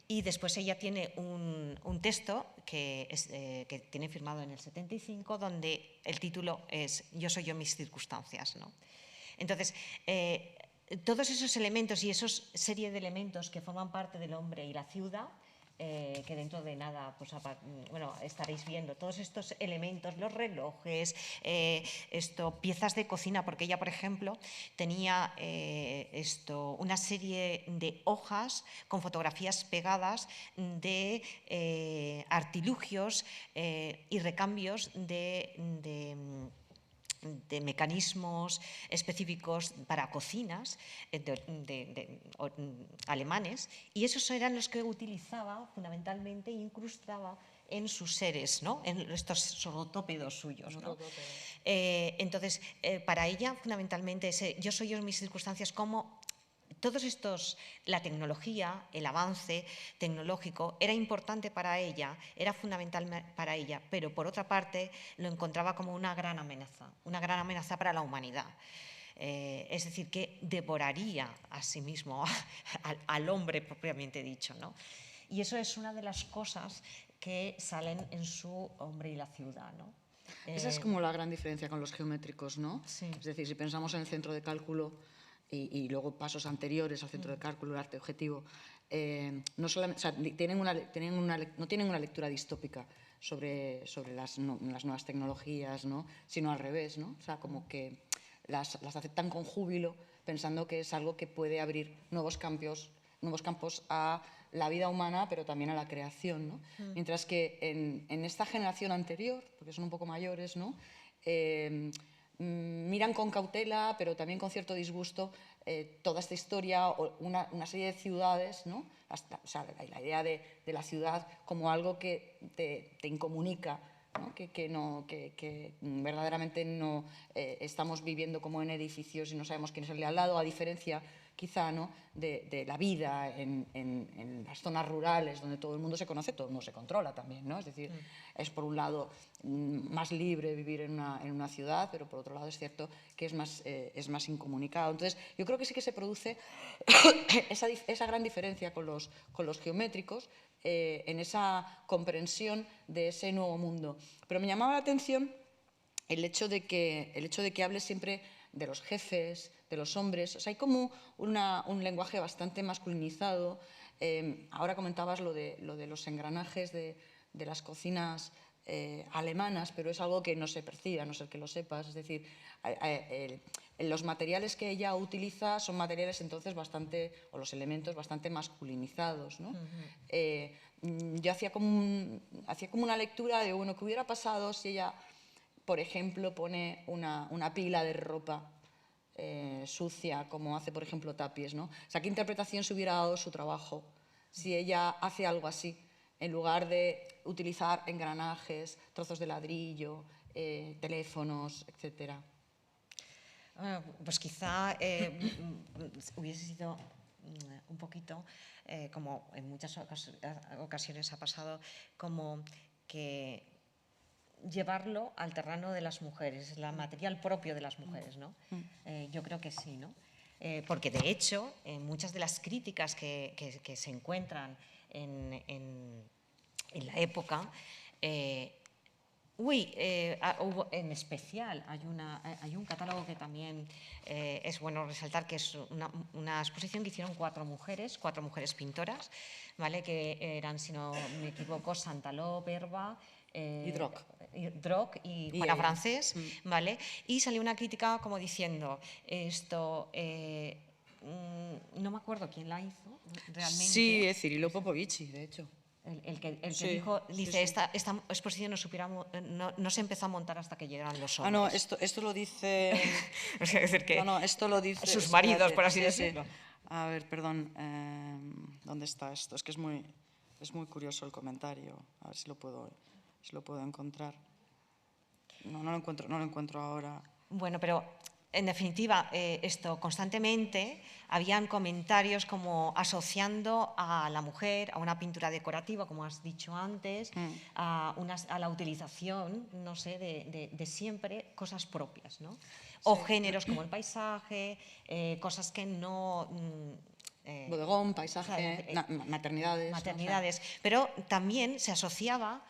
Y después ella tiene un texto que tiene firmado en el 75, donde el título es Yo soy yo mis circunstancias, ¿no? Entonces, todos esos elementos y esa serie de elementos que forman parte del hombre y la ciudad, que dentro de nada, pues, bueno, estaréis viendo todos estos elementos, los relojes, piezas de cocina, porque ella, por ejemplo, tenía una serie de hojas con fotografías pegadas de artilugios y recambios de mecanismos específicos para cocinas alemanes, y esos eran los que utilizaba fundamentalmente e incrustaba en sus seres, ¿no? En estos ortotópedos suyos, ¿no? Entonces, para ella, fundamentalmente, yo soy yo en mis circunstancias, como todos estos, la tecnología, el avance tecnológico era importante para ella, era fundamental para ella, pero por otra parte lo encontraba como una gran amenaza para la humanidad. Es decir, que devoraría a sí mismo, al hombre propiamente dicho, ¿no? Y eso es una de las cosas que salen en su Hombre y la ciudad, ¿no? Esa es como la gran diferencia con los geométricos, ¿no? Sí. Es decir, si pensamos en el centro de cálculo y luego pasos anteriores al centro de cálculo, el arte objetivo, no solamente, o sea, no tienen una lectura distópica sobre las nuevas tecnologías, ¿no? Sino al revés, ¿no? O sea, como que las aceptan con júbilo, pensando que es algo que puede abrir nuevos campos a la vida humana, pero también a la creación, ¿no? Mientras que en esta generación anterior, porque son un poco mayores, ¿no? Miran con cautela, pero también con cierto disgusto, toda esta historia, o una serie de ciudades, ¿no? O sea, la idea de la ciudad como algo que te incomunica, ¿no? Que verdaderamente no estamos viviendo como en edificios y no sabemos quién es el de al lado, a diferencia quizá, ¿no? de la vida en las zonas rurales, donde todo el mundo se conoce, todo el mundo se controla también, ¿no? Es decir, es por un lado más libre vivir en una ciudad, pero por otro lado es cierto que es más incomunicado. Entonces, yo creo que sí que se produce esa gran diferencia con los geométricos, en esa comprensión de ese nuevo mundo. Pero me llamaba la atención el hecho de que hable siempre de los jefes, los hombres. O sea, hay como un lenguaje bastante masculinizado. Ahora comentabas lo de los engranajes de las cocinas alemanas, pero es algo que no se percibe, a no ser que lo sepas. Es decir, los materiales que ella utiliza son materiales entonces bastante, o los elementos bastante masculinizados, ¿no? Yo hacía como una lectura de, bueno, ¿qué hubiera pasado si ella, por ejemplo, pone una pila de ropa sucia, como hace, por ejemplo, Tapies, ¿no? O sea, ¿qué interpretación se hubiera dado su trabajo si ella hace algo así, en lugar de utilizar engranajes, trozos de ladrillo, teléfonos, etcétera? Pues quizá hubiese sido un poquito, como en muchas ocasiones ha pasado, como que llevarlo al terreno de las mujeres, el material propio de las mujeres, ¿no? Yo creo que sí, ¿no? Porque de hecho, muchas de las críticas que se encuentran en la época, en especial hay un catálogo que también es bueno resaltar, que es una exposición que hicieron cuatro mujeres pintoras, ¿vale? Que eran, si no me equivoco, Santaló, Berba, Y Droc. Droc y Juana Francés, ¿vale? Y salió una crítica como diciendo esto, no me acuerdo quién la hizo realmente. Sí, Cirilo Popovici, de hecho. El que Sí, dijo, dice, sí. esta exposición no se empezó a montar hasta que llegaron los hombres. No, esto lo dice... O sea, es decir, que esto lo dice... sus maridos, por así sí, decirlo. Sí. A ver, perdón, ¿dónde está esto? Es que es muy curioso el comentario. A ver si lo puedo encontrar. No lo encuentro ahora. Bueno, pero en definitiva, esto constantemente habían comentarios como asociando a la mujer a una pintura decorativa, como has dicho antes, a la utilización, no sé, de siempre cosas propias, ¿no? O géneros como el paisaje, cosas que no... Bodegón, paisaje, maternidades. Maternidades, ¿no? O sea, pero también se asociaba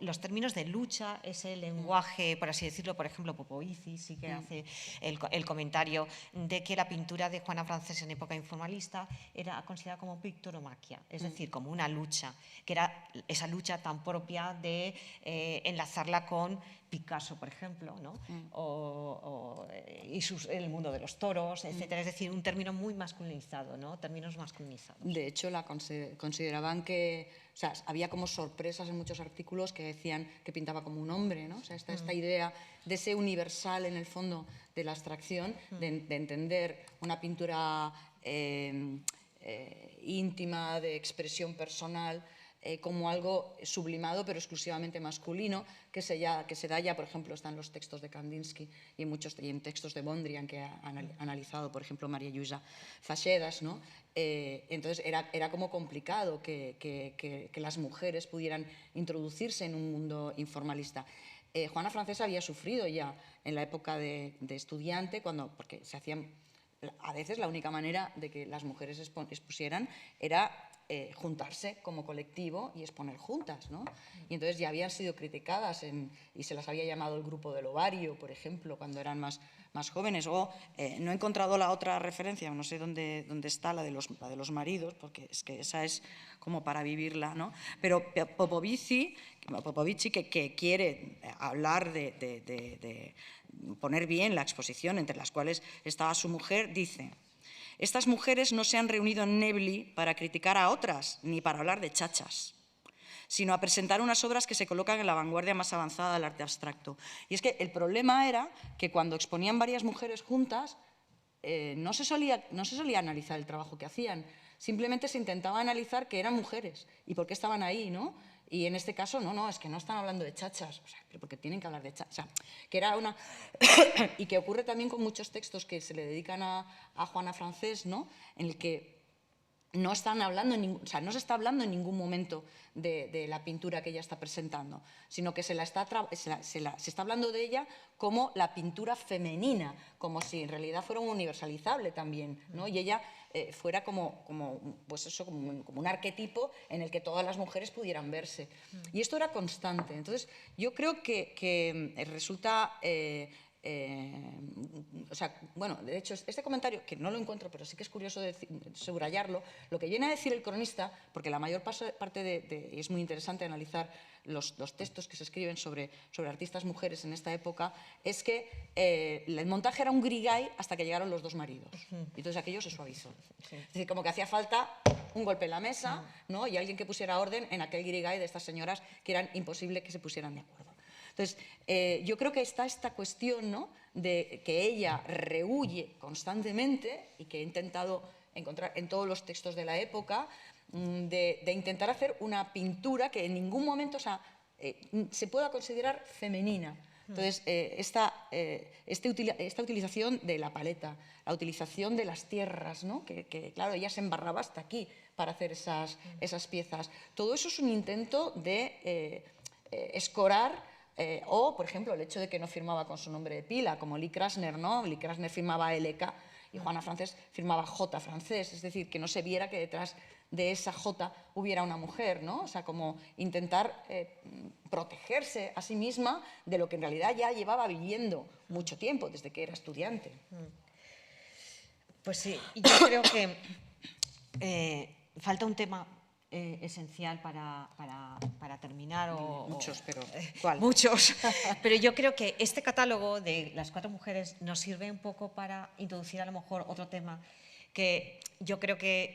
los términos de lucha, ese lenguaje, por así decirlo. Por ejemplo, Popovici sí que hace el comentario de que la pintura de Juana Francés en época informalista era considerada como pictoromaquia, es decir, como una lucha, que era esa lucha tan propia de enlazarla con Picasso, por ejemplo, ¿no? El mundo de los toros, etcétera. Es decir, un término muy masculinizado, ¿no? Términos masculinizados. De hecho, consideraban que, o sea, había como sorpresas en muchos artículos que decían que pintaba como un hombre, ¿no? O sea, esta idea de ese universal, en el fondo, de la abstracción, de entender una pintura íntima, de expresión personal, como algo sublimado pero exclusivamente masculino, que se da ya, por ejemplo, está en los textos de Kandinsky y en textos de Mondrian, que ha analizado, por ejemplo, María Lluïsa Faxedas, ¿no? Entonces era como complicado que las mujeres pudieran introducirse en un mundo informalista. Juana Francés había sufrido ya en la época de estudiante, porque se hacían, a veces la única manera de que las mujeres expusieran era juntarse como colectivo y exponer juntas, ¿no? Y entonces ya habían sido criticadas y se las había llamado el grupo del ovario, por ejemplo, cuando eran más jóvenes. O no he encontrado la otra referencia, no sé dónde está la de los maridos, porque es que esa es como para vivirla, ¿no? Pero Popovici, que quiere hablar de poner bien la exposición, entre las cuales estaba su mujer, dice: estas mujeres no se han reunido en Nebli para criticar a otras ni para hablar de chachas, sino a presentar unas obras que se colocan en la vanguardia más avanzada del arte abstracto. Y es que el problema era que cuando exponían varias mujeres juntas, no se solía analizar el trabajo que hacían, simplemente se intentaba analizar que eran mujeres y por qué estaban ahí, ¿no? Y en este caso, es que no están hablando de chachas, o sea, porque tienen que hablar de chachas. O sea, que era una... y que ocurre también con muchos textos que se le dedican a Juana Francés, ¿no? En el que no están hablando, no se está hablando en ningún momento de la pintura que ella está presentando, sino que se está hablando de ella como la pintura femenina, como si en realidad fuera un universalizable también, ¿no? Y ella fuera como un arquetipo en el que todas las mujeres pudieran verse. Y esto era constante. Entonces, yo creo que resulta o sea, bueno, de hecho, este comentario, que no lo encuentro, pero sí que es curioso subrayarlo, lo que viene a decir el cronista, porque la mayor parte y es muy interesante analizar los textos que se escriben sobre artistas mujeres en esta época, es que el montaje era un grigay hasta que llegaron los dos maridos. Y entonces aquello se suavizó. Es decir, como que hacía falta un golpe en la mesa, ¿no? Y alguien que pusiera orden en aquel grigay de estas señoras que eran imposible que se pusieran de acuerdo. Entonces, yo creo que está esta cuestión, ¿no?, de que ella rehúye constantemente y que he intentado encontrar en todos los textos de la época, de intentar hacer una pintura que en ningún momento, o sea, se pueda considerar femenina. Entonces, esta utilización de la paleta, la utilización de las tierras, ¿no?, que claro, ella se embarraba hasta aquí para hacer esas piezas. Todo eso es un intento de escorar, o, por ejemplo, el hecho de que no firmaba con su nombre de pila, como Lee Krasner, ¿no? Lee Krasner firmaba LK y Juana Francés firmaba J francés, es decir, que no se viera que detrás de esa J hubiera una mujer, ¿no? O sea, como intentar protegerse a sí misma de lo que en realidad ya llevaba viviendo mucho tiempo, desde que era estudiante. Pues sí, yo creo que falta un tema esencial para terminar. Muchos, pero ¿cuál? Muchos. Pero yo creo que este catálogo de las 4 mujeres nos sirve un poco para introducir a lo mejor otro tema que yo creo que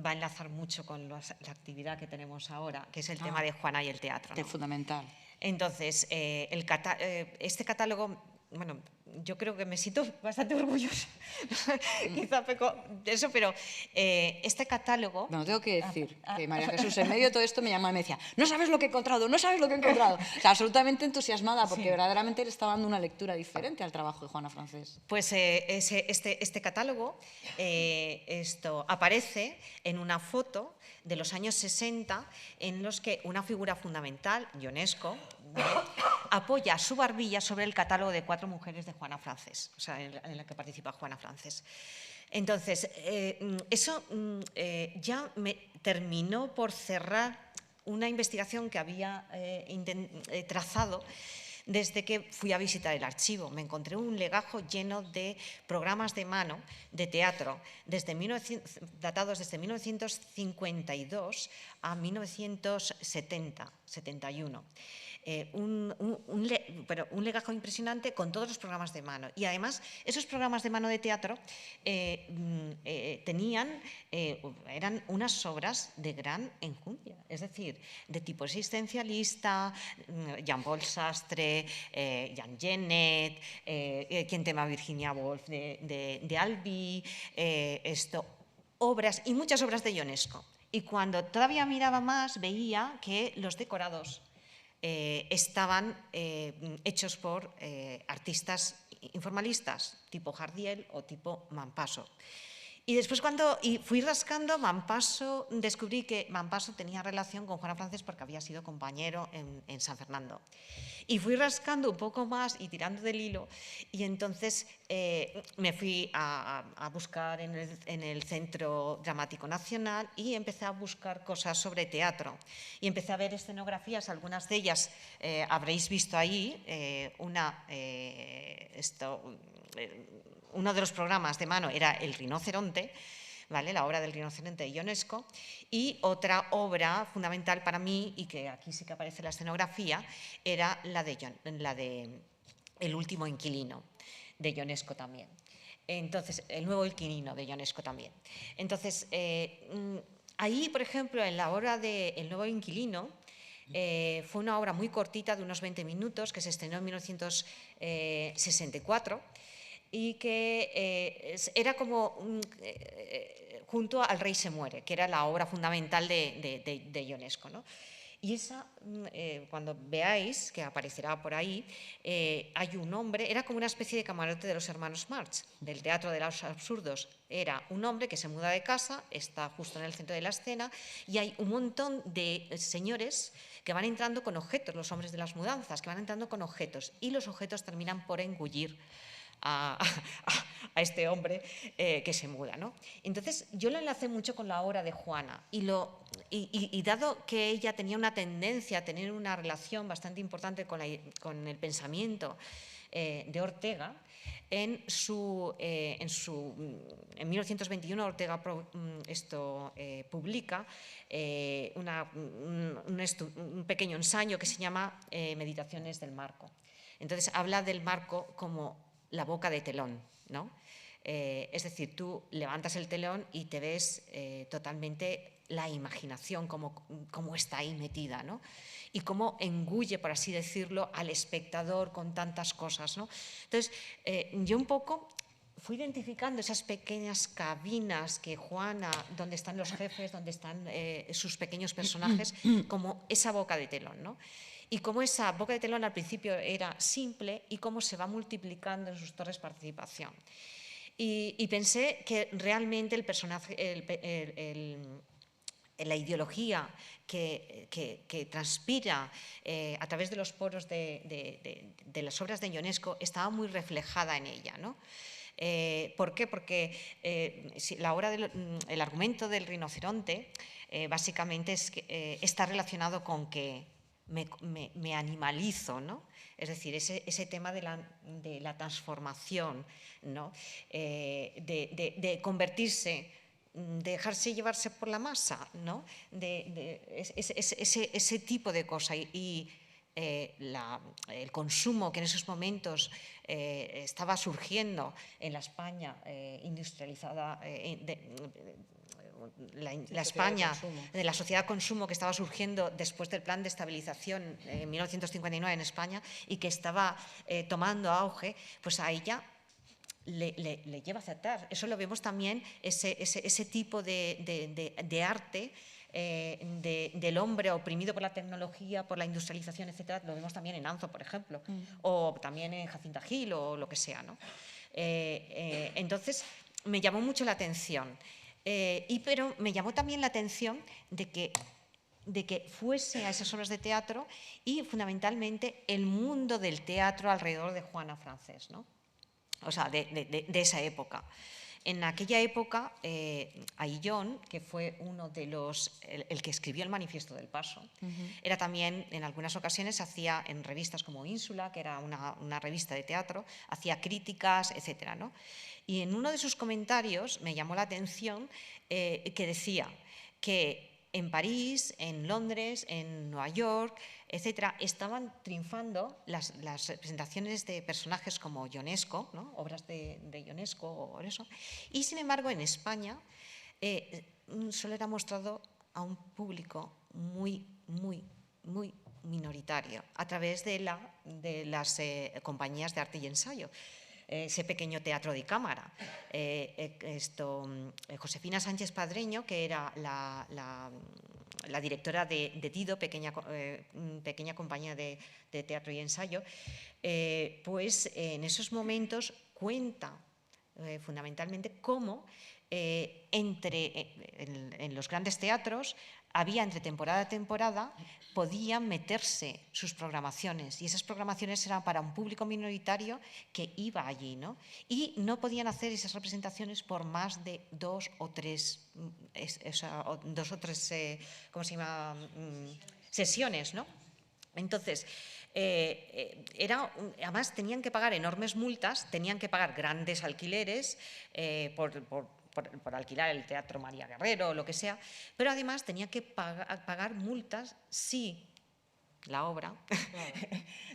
va a enlazar mucho con la actividad que tenemos ahora, que es el tema de Juana y el teatro, ¿no? Es fundamental. Entonces, este catálogo, bueno, yo creo que me siento bastante orgullosa, quizá peco de eso, pero este catálogo... Bueno, tengo que decir que María Jesús, en medio de todo esto, me llamó y me decía, no sabes lo que he encontrado, no sabes lo que he encontrado. O sea, absolutamente entusiasmada, porque verdaderamente le estaba dando una lectura diferente al trabajo de Juana Francés. Pues este catálogo aparece en una foto de los años 60 en los que una figura fundamental, Ionesco, apoya su barbilla sobre el catálogo de 4 mujeres de Juana Francés, o sea, en la que participa Juana Francés. Entonces, eso ya me terminó por cerrar una investigación que había trazado desde que fui a visitar el archivo. Me encontré un legajo lleno de programas de mano de teatro, datados desde 1952 a 1970, 71. Un legajo impresionante con todos los programas de mano. Y además, esos programas de mano de teatro eran unas obras de gran enjundia, es decir, de tipo existencialista, Jean-Paul Sastre, Jean Genet, quien tema Virginia Woolf de Albi, obras y muchas obras de Ionesco. Y cuando todavía miraba más, veía que los decorados estaban hechos por artistas informalistas, tipo Jardiel o tipo Mampasso. Y después cuando fui rascando, descubrí que Mampasso tenía relación con Juana Francés porque había sido compañero en San Fernando. Y fui rascando un poco más y tirando del hilo, y entonces me fui a buscar en el Centro Dramático Nacional y empecé a buscar cosas sobre teatro. Y empecé a ver escenografías, algunas de ellas habréis visto ahí, uno de los programas de mano era El rinoceronte, ¿vale? La obra del rinoceronte de Ionesco, y otra obra fundamental para mí, y que aquí sí que aparece la escenografía, era la de El último inquilino, de Ionesco también. Entonces, El nuevo inquilino, de Ionesco también. Entonces, ahí, por ejemplo, en la obra de El nuevo inquilino, fue una obra muy cortita, de unos 20 minutos, que se estrenó en 1964, y que era como junto al Rey se muere, que era la obra fundamental de Ionesco, ¿no? Y esa, cuando veáis, que aparecerá por ahí, hay un hombre, era como una especie de camarote de los hermanos Marx, del Teatro de los Absurdos. Era un hombre que se muda de casa, está justo en el centro de la escena, y hay un montón de señores que van entrando con objetos, los hombres de las mudanzas, que van entrando con objetos, y los objetos terminan por engullir a este hombre que se muda, ¿no? Entonces, yo lo enlacé mucho con la obra de Juana, y dado que ella tenía una tendencia a tener una relación bastante importante con el pensamiento de Ortega. En 1921 Ortega publica un pequeño ensayo que se llama Meditaciones del marco. Entonces habla del marco como la boca de telón, ¿no? Es decir, tú levantas el telón y te ves totalmente la imaginación como está ahí metida, ¿no? Y cómo engulle, por así decirlo, al espectador con tantas cosas, ¿no? Entonces, yo un poco fui identificando esas pequeñas cabinas que Juana, donde están los jefes, donde están sus pequeños personajes, como esa boca de telón, ¿no? Y cómo esa boca de telón al principio era simple y cómo se va multiplicando en sus torres de participación. Y pensé que realmente el personaje, la ideología que transpira a través de los poros de las obras de Ionesco estaba muy reflejada en ella, ¿no? ¿Por qué? Porque el argumento del rinoceronte básicamente está relacionado con que me animalizo, ¿no? Es decir, ese tema de la transformación, ¿no? De convertirse, dejarse llevarse por la masa, ¿no? Ese tipo de cosa. El consumo que en esos momentos estaba surgiendo en la España industrializada, la España de la sociedad de consumo que estaba surgiendo después del plan de estabilización en 1959 en España y que estaba tomando auge, pues a ella le lleva hacia atrás. Eso lo vemos también, ese tipo de arte del hombre oprimido por la tecnología, por la industrialización, etcétera, lo vemos también en Anzo, por ejemplo, o también en Jacinta Gil o lo que sea, ¿no? Entonces, me llamó mucho la atención. Pero me llamó también la atención de que fuese a esas obras de teatro y fundamentalmente el mundo del teatro alrededor de Juana Francés, ¿no? O sea, de esa época. En aquella época, Aillón, que fue uno de el que escribió el Manifiesto del Paso, era también, en algunas ocasiones, hacía en revistas como Ínsula, que era una revista de teatro, hacía críticas, etcétera, ¿no? Y en uno de sus comentarios me llamó la atención que decía que en París, en Londres, en Nueva York, etcétera, estaban triunfando las representaciones de personajes como Ionesco, ¿no? Obras de Ionesco o eso, y sin embargo en España solo era mostrado a un público muy, muy, muy minoritario a través de las compañías de arte y ensayo. Ese pequeño teatro de cámara. Josefina Sánchez Padreño, que era la directora de Dido, pequeña compañía de teatro y ensayo, pues en esos momentos cuenta fundamentalmente cómo en los grandes teatros había entre temporada a temporada, podían meterse sus programaciones y esas programaciones eran para un público minoritario que iba allí, ¿no? Y no podían hacer esas representaciones por más de dos o tres ¿cómo se llama? Sesiones, ¿no? Entonces, además tenían que pagar enormes multas, tenían que pagar grandes alquileres por alquilar el Teatro María Guerrero o lo que sea, pero además tenían que pagar multas si la obra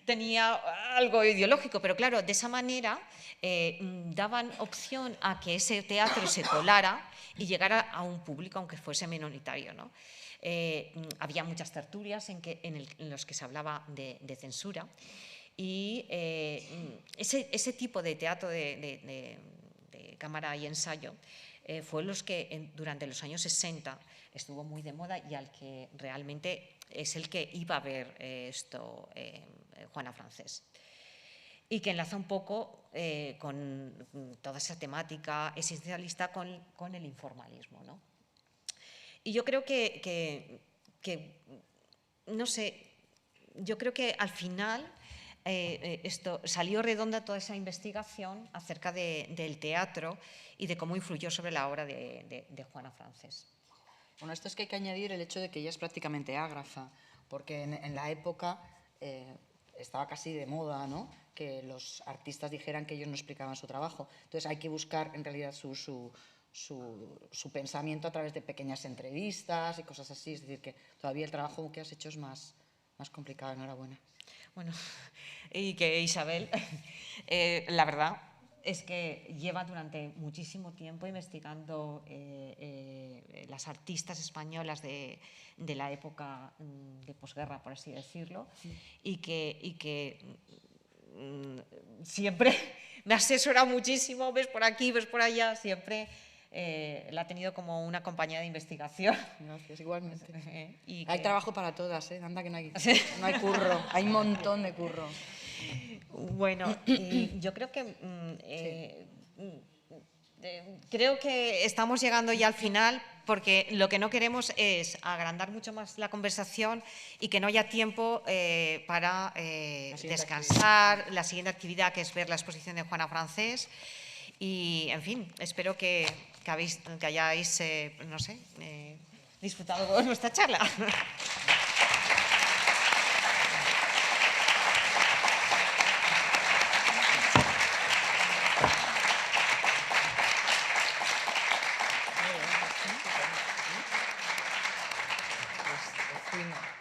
tenía algo ideológico, pero claro, de esa manera daban opción a que ese teatro se colara y llegara a un público, aunque fuese minoritario, ¿no? Había muchas tertulias en los que se hablaba de censura y ese tipo de teatro de cámara y ensayo fue los que durante los años 60 estuvo muy de moda y al que realmente es el que iba a ver Juana Francés. Y que enlaza un poco con toda esa temática existencialista con el informalismo, ¿no? Y yo creo que no sé, yo creo que al final salió redonda toda esa investigación acerca del teatro y de cómo influyó sobre la obra de Juana Francés. Bueno, esto es que hay que añadir el hecho de que ella es prácticamente ágrafa, porque en la época estaba casi de moda, ¿no? que los artistas dijeran que ellos no explicaban su trabajo. Entonces hay que buscar en realidad su pensamiento a través de pequeñas entrevistas y cosas así. Es decir, que todavía el trabajo que has hecho es más complicado. Enhorabuena. Bueno, y que Isabel, la verdad es que lleva durante muchísimo tiempo investigando las artistas españolas de la época de posguerra, por así decirlo, y que siempre me asesora muchísimo, ves por aquí, ves por allá, siempre la ha tenido como una compañía de investigación. Gracias, igualmente. Y hay que... trabajo para todas, ¿eh? Anda que no hay curro, hay un montón de curro. Bueno, y yo creo que creo que estamos llegando ya al final, porque lo que no queremos es agrandar mucho más la conversación y que no haya tiempo para descansar, la siguiente actividad, que es ver la exposición de Juana Francés. Y, en fin, espero que hayáis, no sé, disfrutado de nuestra charla. Fuimos.